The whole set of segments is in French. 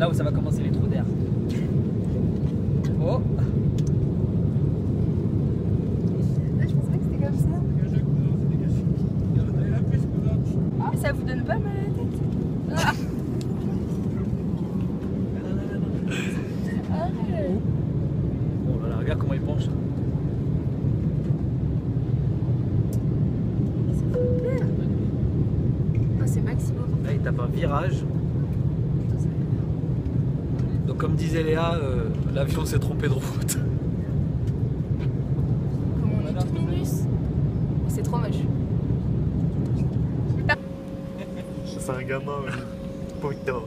là où ça va commencer les trous d'air. Oh. Je pensais que c'était comme ça. Mais ça vous donne pas mal à la tête? Ah. Bon là, regarde comment il penche. Oh, c'est maximum. Là il tape un virage. Donc comme disait Léa, l'avion s'est trompé de route. Comment on est tout minus. C'est trop moche. C'est un gamin, putain.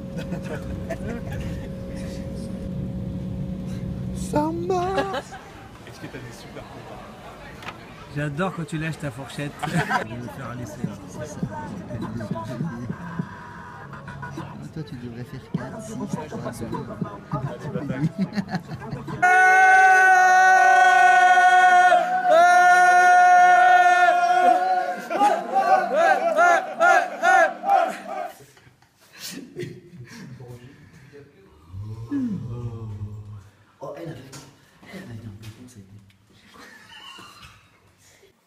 Ça marche. Est-ce que t'as des super copains? J'adore quand tu lèches ta fourchette. Je vais me faire un essai là. Toi tu devrais faire 4, 6, 3, 2.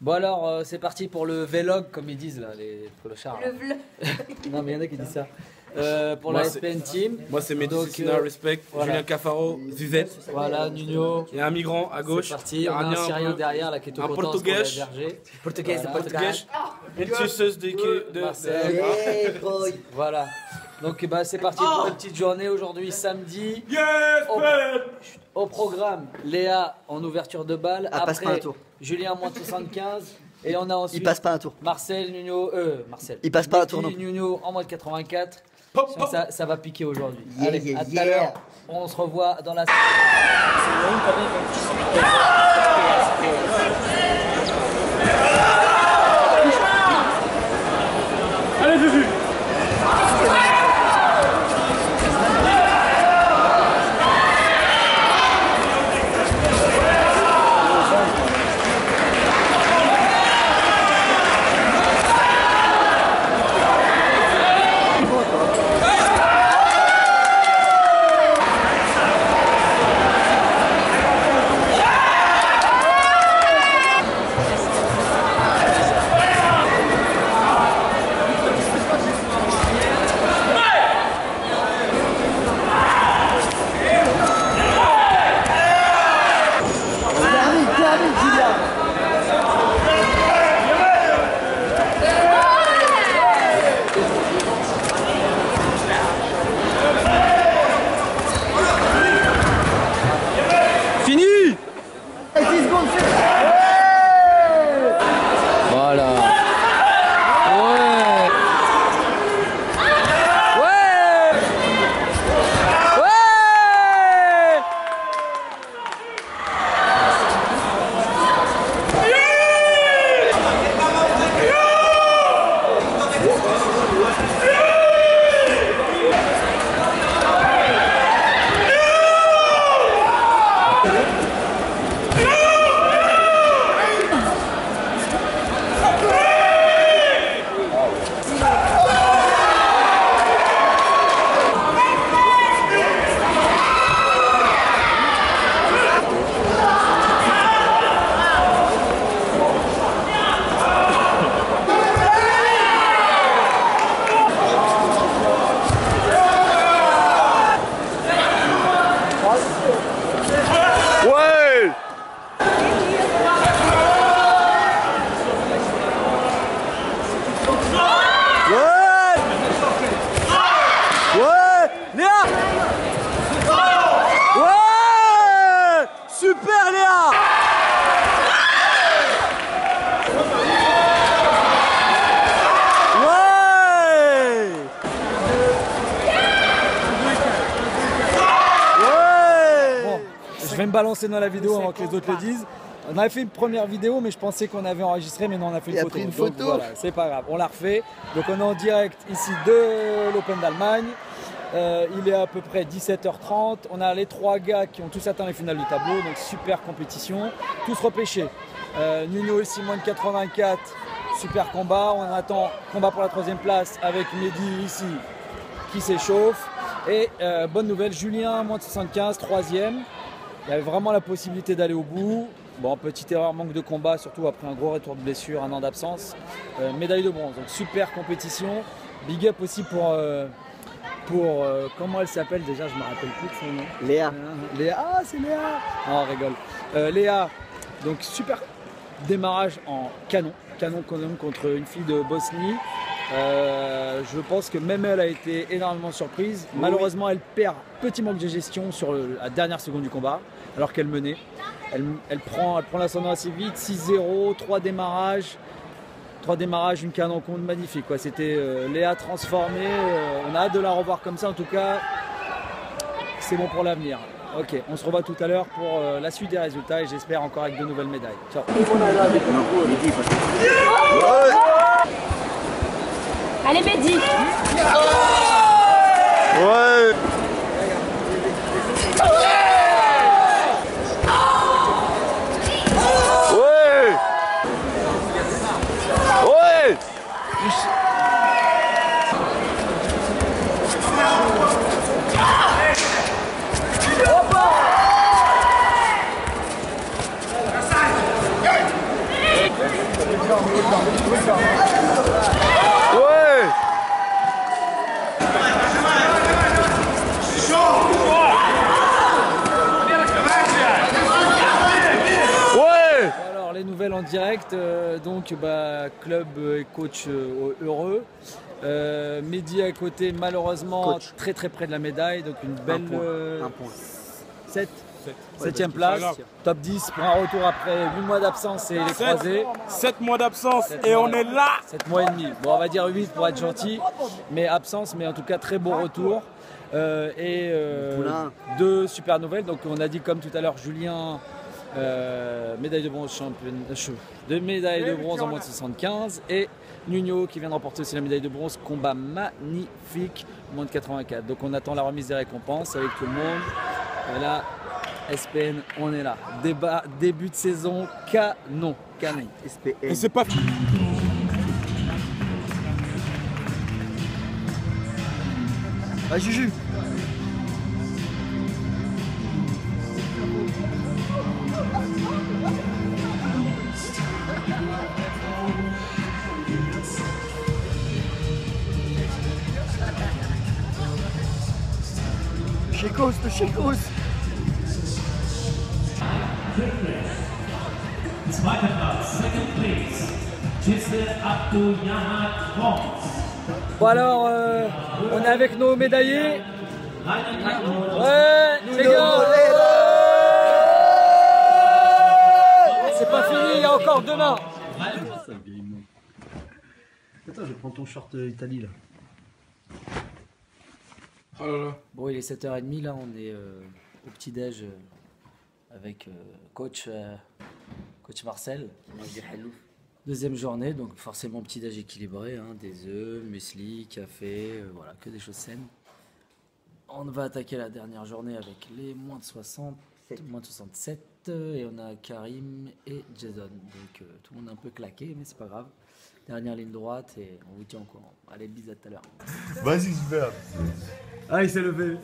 Bon alors c'est parti pour le vlog comme ils disent là les clochards. Le vlog. Non mais il y en a qui disent ça. Pour la SPN Team. Moi c'est Donc, Medicina Respect, voilà. Julien Cafaro, Zuzette. Voilà, Nuno. Il y a un migrant à gauche. C'est parti, on a un Syrien derrière là qui est au un content, Portugais. Portugais, c'est portugais. Une suceuse de Marcel. Voilà. Donc bah, c'est parti pour une petite journée aujourd'hui samedi. Au programme, Léa en ouverture de balle. Ah, passe pas un tour. Julien moins de 75. Et on a ensuite Il passe pas un tour. Marcel, Nuno, Marcel. Il passe pas un tour non. Nuno en moins de 84. Ça va piquer aujourd'hui. Yeah, Allez, yeah, à tout à yeah. l'heure. On se revoit dans la... Allez Zuzu. Voilà. Ouais. Ouais. Ouais. Je vais me balancer dans la vidéo avant que les autres le disent. On avait fait une première vidéo, mais je pensais qu'on avait enregistré, mais non, on a fait une photo. Pris une Donc, photo. voilà, c'est pas grave, on l'a refait. Donc on est en direct ici de l'Open d'Allemagne. Il est à peu près 17h30. On a les 3 gars qui ont tous atteint les finales du tableau, donc super compétition. Tous repêchés. Nuno aussi moins de 84, super combat. On attend combat pour la 3e place avec Mehdi ici qui s'échauffe. Et bonne nouvelle, Julien, moins de 75, troisième. Il y avait vraiment la possibilité d'aller au bout. Bon, petite erreur, manque de combat, surtout après un gros retour de blessure, un an d'absence. Médaille de bronze, donc super compétition. Big up aussi pour comment elle s'appelle déjà, je me rappelle plus de son nom. Léa. Léa, ah c'est Léa. Non, on rigole. Léa, donc super démarrage en canon contre une fille de Bosnie. Je pense que même elle a été énormément surprise. Malheureusement, elle perd, petit manque de gestion sur la dernière seconde du combat, alors qu'elle menait. Elle prend l'ascendant assez vite, 6-0, 3 démarrages, une canon compte magnifique. C'était Léa transformée, on a hâte de la revoir comme ça en tout cas. C'est bon pour l'avenir. Ok, on se revoit tout à l'heure pour la suite des résultats et j'espère encore avec de nouvelles médailles. Ciao. Allez, Mehdi. Ouais. Alors les nouvelles en direct, donc club et coach heureux. Mehdi à côté malheureusement Coach. très près de la médaille, donc une belle Un point. 7e place, top 10 pour un retour après 8 mois d'absence et les croisés. 7 mois d'absence et on est là. 7 mois et demi, bon on va dire 8 pour être gentil, mais absence, mais en tout cas très beau retour. Poulain. 2 super nouvelles, donc on a dit comme tout à l'heure Julien, médaille de bronze médaille de bronze en moins de 75 et Nuno qui vient de remporter aussi la médaille de bronze, combat magnifique, moins de 84. Donc on attend la remise des récompenses avec tout le monde. Et là, SPN, on est là. Début de saison, canon. SPN. Et c'est pas fini. Ah, Juju. Chekos. Zweiter Platz, second place, Gisle Abdou-Yahad France. Bon alors, on est avec nos médaillés. Ouais, les gars. C'est pas fini, il y a encore demain. Attends, je vais prendre ton short Italie là. Oh là là. Bon, il est 7h30, là, on est au petit-déj avec coach Marcel. Deuxième journée, donc forcément petit-déj équilibré, hein, des œufs, muesli, café, voilà, que des choses saines. On va attaquer la dernière journée avec les moins de 60, moins de 67, et on a Karim et Jason. Donc tout le monde est un peu claqué, mais c'est pas grave. Dernière ligne droite et on vous tient au courant. Allez, bisous à tout à l'heure. Vas-y, super. Ah, il s'est levé.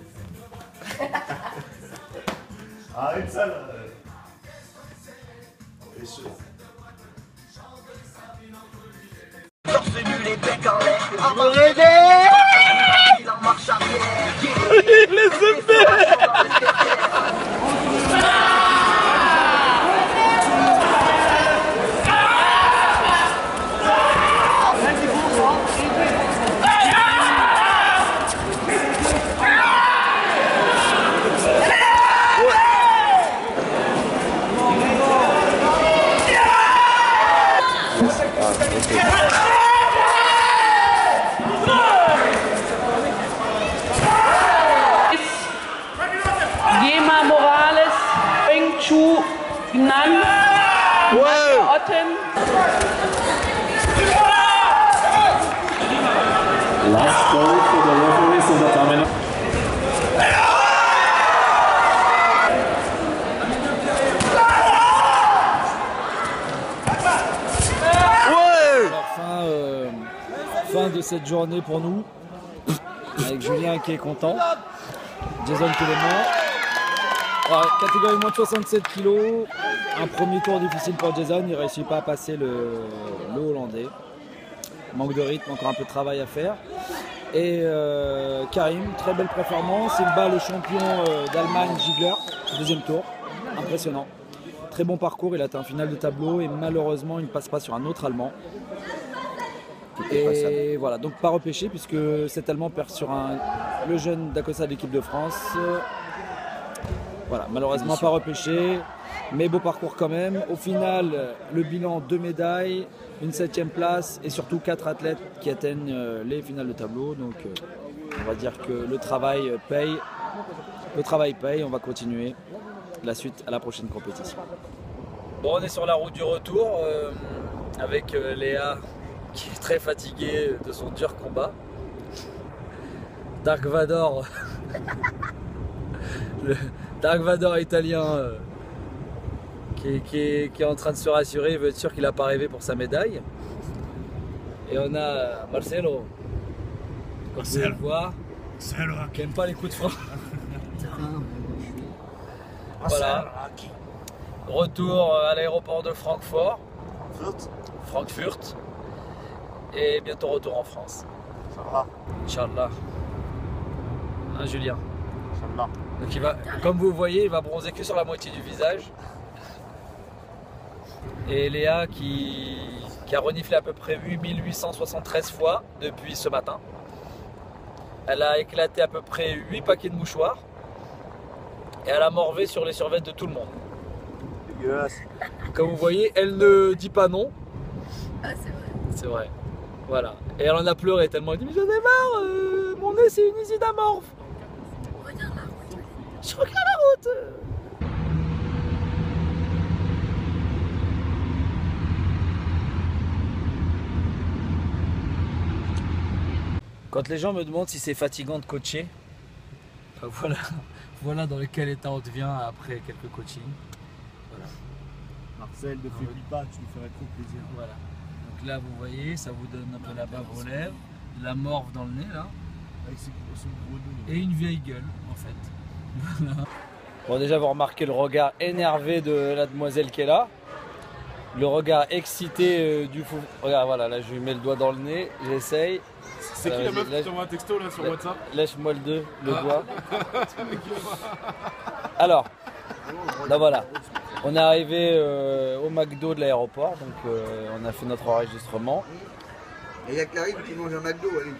Arrête ça là. Gema Morales, Feng Chu Nan, Otten. Last goal for the referees in the terminal. Alors, fin de cette journée pour nous. avec Julien qui est content, Jason Clément. Catégorie moins de 67 kg, un premier tour difficile pour Jason, il ne réussit pas à passer le Hollandais. Manque de rythme, encore un peu de travail à faire. Et Karim, très belle performance, il bat le champion d'Allemagne, Ziegler, deuxième tour, impressionnant. Très bon parcours, il a atteint un final de tableau et malheureusement il ne passe pas sur un autre Allemand. Et voilà, donc pas repêché puisque cet Allemand perd sur le jeune d'Akosa de l'équipe de France. Voilà, malheureusement pas repêché, mais beau parcours quand même. Au final, le bilan 2 médailles, une 7e place et surtout 4 athlètes qui atteignent les finales de tableau. Donc on va dire que le travail paye. Le travail paye, on va continuer la suite à la prochaine compétition. Bon, on est sur la route du retour avec Léa qui est très fatiguée de son dur combat. Dark Vador, le Dark Vador italien qui est en train de se rassurer, il veut être sûr qu'il n'a pas rêvé pour sa médaille. Et on a Marcelo, comme vous pouvez le voir, qui n'aime pas les coups de frein. Voilà. Retour à l'aéroport de Francfort. Frankfurt. Et bientôt retour en France. Inch'Allah. Hein, Julien? Inch'Allah. Donc il va, comme vous voyez, il va bronzer que sur la moitié du visage. Et Léa qui a reniflé à peu près 8873 fois depuis ce matin. Elle a éclaté à peu près 8 paquets de mouchoirs. Et elle a morvé sur les survêtements de tout le monde. Dégueulasse. Comme vous voyez, elle ne dit pas non. Ah, c'est vrai. C'est vrai. Voilà. Et elle en a pleuré tellement elle dit mais j'en ai marre, mon nez c'est une isidamorphe. Regarde la route. Je regarde la route. Quand les gens me demandent si c'est fatigant de coacher, ben voilà dans quel état on devient après quelques coachings. Voilà. Marcel, ne faiblis pas, tu nous ferais trop plaisir. Voilà. Donc là vous voyez, ça vous donne un peu la bave aux lèvres, de la morve dans le nez là. Avec son gros nez. Et une vieille gueule en fait. Voilà. Bon déjà vous remarquez le regard énervé de la demoiselle qui est là. Le regard excité du fou. Regarde voilà, là je lui mets le doigt dans le nez, j'essaye. C'est qui la meuf qui t'envoie un texto là sur WhatsApp? Lèche-moi le doigt. Alors, ben voilà. On est arrivé au McDo de l'aéroport, donc on a fait notre enregistrement. Et il y a Karim qui mange un McDo, allez.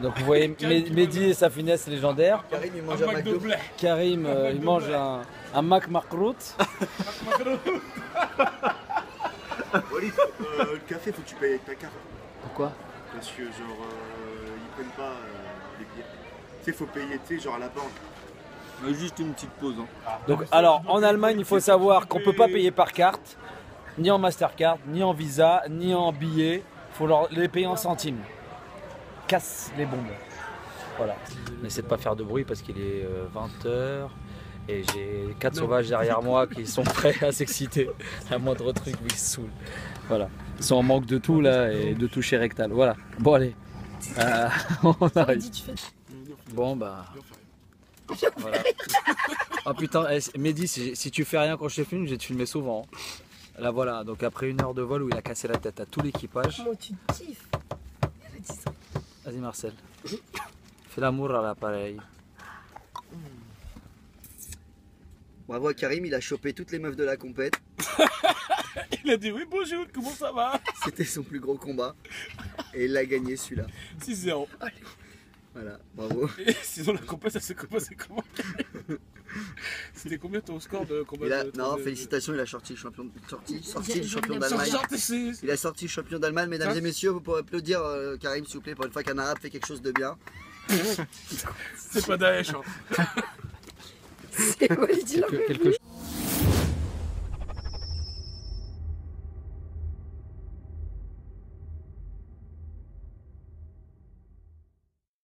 Donc vous voyez Mehdi et sa finesse légendaire. Karim il mange un McDo. Karim il mange un Mac Makrout. Walid, le café faut que tu payes avec ta carte. Pourquoi? Parce que genre ils prennent pas les billets. Tu sais faut payer, tu sais genre à la banque. Juste une petite pause. Hein. Donc alors en Allemagne il faut savoir qu'on ne peut pas payer par carte, ni en Mastercard, ni en Visa, ni en billets. Il faut les payer en centimes. Casse les bombes. Voilà. N'essaie de pas faire de bruit parce qu'il est 20h et j'ai 4 sauvages derrière moi qui sont prêts à s'exciter à moindre truc où ils se saoulent. Voilà. Ils sont en manque de tout là et de toucher rectal. Voilà. Bon allez. On arrive. Bon bah. Voilà. Oh putain, Mehdi, si tu fais rien quand je te filme, je vais te filmer souvent. Là voilà, donc après 1 heure de vol où il a cassé la tête à tout l'équipage. Comment tu kiffes? Vas-y Marcel. Fais l'amour à l'appareil. Bravo à Karim, il a chopé toutes les meufs de la compète. Il a dit oui bonjour, comment ça va? C'était son plus gros combat. Et il l'a gagné celui-là. 6-0. Voilà, bravo. Et sinon la compétition ça s'est commencé comment? C'était combien ton score de combat? Non, félicitations, il a sorti le champion d'Allemagne. Il a sorti le champion d'Allemagne, mesdames et messieurs, vous pourrez applaudir Karim s'il vous plaît pour une fois qu'un arabe fait quelque chose de bien. C'est pas Daesh. Hein. C'est quoi, il dit la même.